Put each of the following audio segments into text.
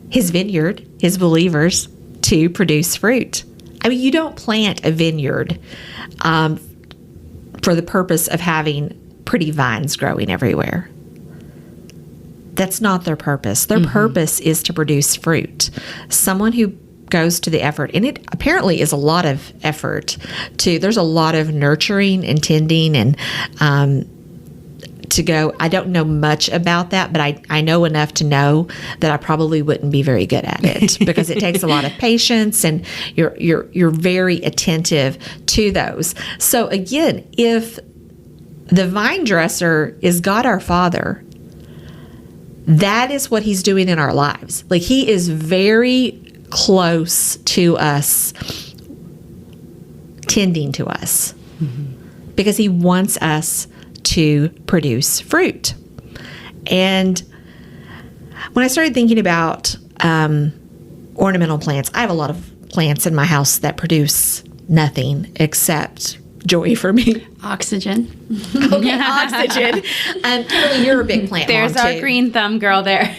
his vineyard, his believers, to produce fruit. I mean, you don't plant a vineyard for the purpose of having pretty vines growing everywhere. That's not their purpose. Their purpose is to produce fruit. Someone who goes to the effort, and it apparently is a lot of effort there's a lot of nurturing and tending and to go. I don't know much about that, but I know enough to know that I probably wouldn't be very good at it because it takes a lot of patience, and you're very attentive to those. So again, if the vine dresser is God our Father, that is what he's doing in our lives. Like, he is very close to us, tending to us, because he wants us to produce fruit. And when I started thinking about ornamental plants, I have a lot of plants in my house that produce nothing except joy for me. Oxygen. Okay, oxygen. Kimberly, you're a big plant There's mom, our too. green thumb girl there.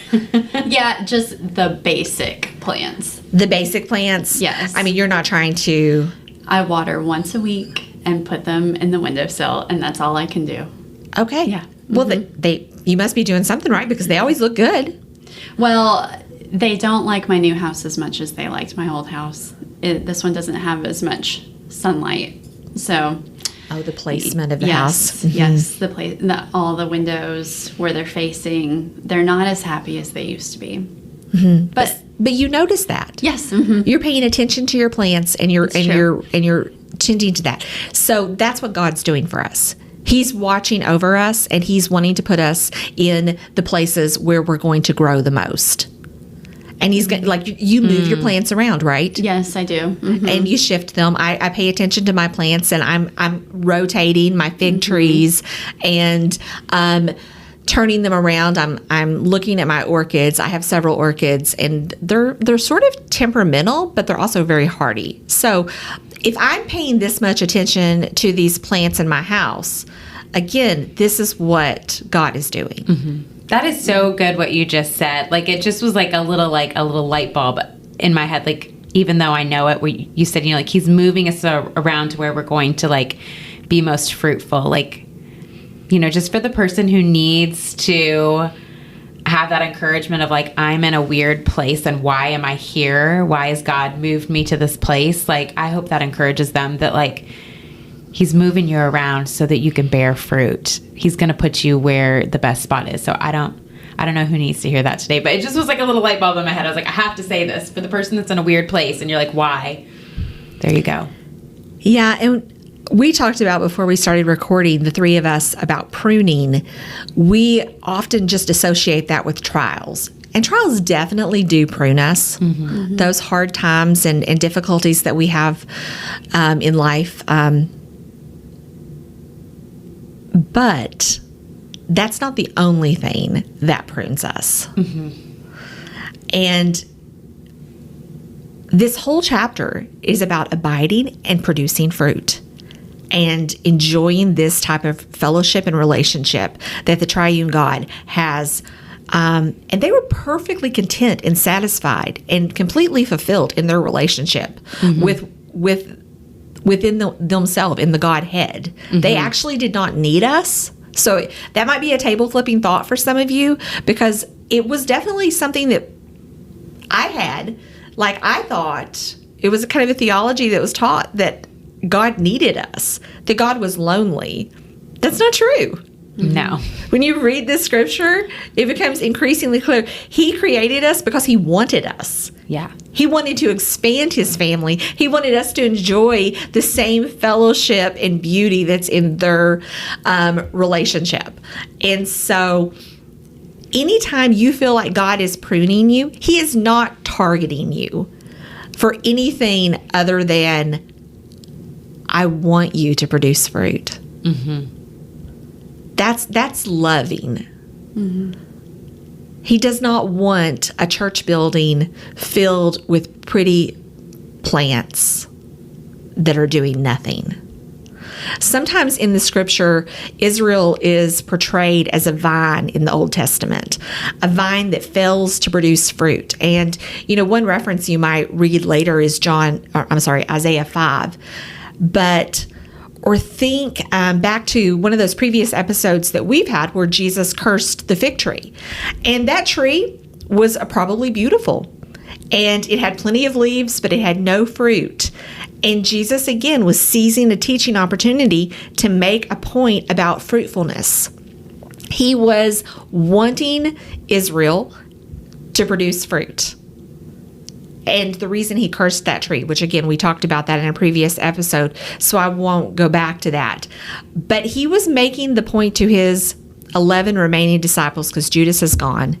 Yeah, just the basic plants. The basic plants? Yes. I mean, you're not trying to... I water once a week and put them in the windowsill, and that's all I can do. Okay. Yeah. Well, you must be doing something right because they always look good. Well, they don't like my new house as much as they liked my old house. This one doesn't have as much sunlight. So... Oh, the placement of the yes, house. Yes, all the windows where they're facing, they're not as happy as they used to be. But you notice that. yes, You're paying attention to your plants and you're tending to that. So that's what God's doing for us. He's watching over us, and he's wanting to put us in the places where we're going to grow the most. And he's going, like, you move your plants around, right? yes, I do. And you shift them. I pay attention to my plants, and I'm rotating my fig trees and turning them around. I'm looking at my orchids. I have several orchids, and they're sort of temperamental, but they're also very hardy. So if I'm paying this much attention to these plants in my house, again, this is what God is doing. That is so good what you just said. Like, it just was like a little light bulb in my head. Like, even though I know it, you said, like, he's moving us around to where we're going to, like, be most fruitful. Like, just for the person who needs to have that encouragement of, like, I'm in a weird place and why am I here? Why has God moved me to this place? Like, I hope that encourages them that, like, he's moving you around so that you can bear fruit. He's going to put you where the best spot is. So I don't know who needs to hear that today, but it just was like a little light bulb in my head. I was like, I have to say this for the person that's in a weird place. And you're like, why? There you go. Yeah. And we talked about, before we started recording, the three of us, about pruning. We often just associate that with trials. And trials definitely do prune us. Those hard times and difficulties that we have in life. But that's not the only thing that prunes us. And this whole chapter is about abiding and producing fruit and enjoying this type of fellowship and relationship that the triune God has. And they were perfectly content and satisfied and completely fulfilled in their relationship within themselves, in the Godhead. They actually did not need us. So that might be a table flipping thought for some of you, because it was definitely something that I had. Like, I thought it was kind of a theology that was taught that God needed us, that God was lonely. That's not true. No. When you read this scripture, it becomes increasingly clear. He created us because he wanted us. Yeah. He wanted to expand his family. He wanted us to enjoy the same fellowship and beauty that's in their relationship. And so anytime you feel like God is pruning you, he is not targeting you for anything other than, I want you to produce fruit. That's loving. He does not want a church building filled with pretty plants that are doing nothing. Sometimes in the scripture, Israel is portrayed as a vine in the Old Testament, a vine that fails to produce fruit. And, one reference you might read later is Isaiah 5. Or think back to one of those previous episodes that we've had where Jesus cursed the fig tree. And that tree was probably beautiful. And it had plenty of leaves, but it had no fruit. And Jesus, again, was seizing a teaching opportunity to make a point about fruitfulness. He was wanting Israel to produce fruit. And the reason he cursed that tree, which again, we talked about that in a previous episode, so I won't go back to that. But he was making the point to his 11 remaining disciples, because Judas is gone,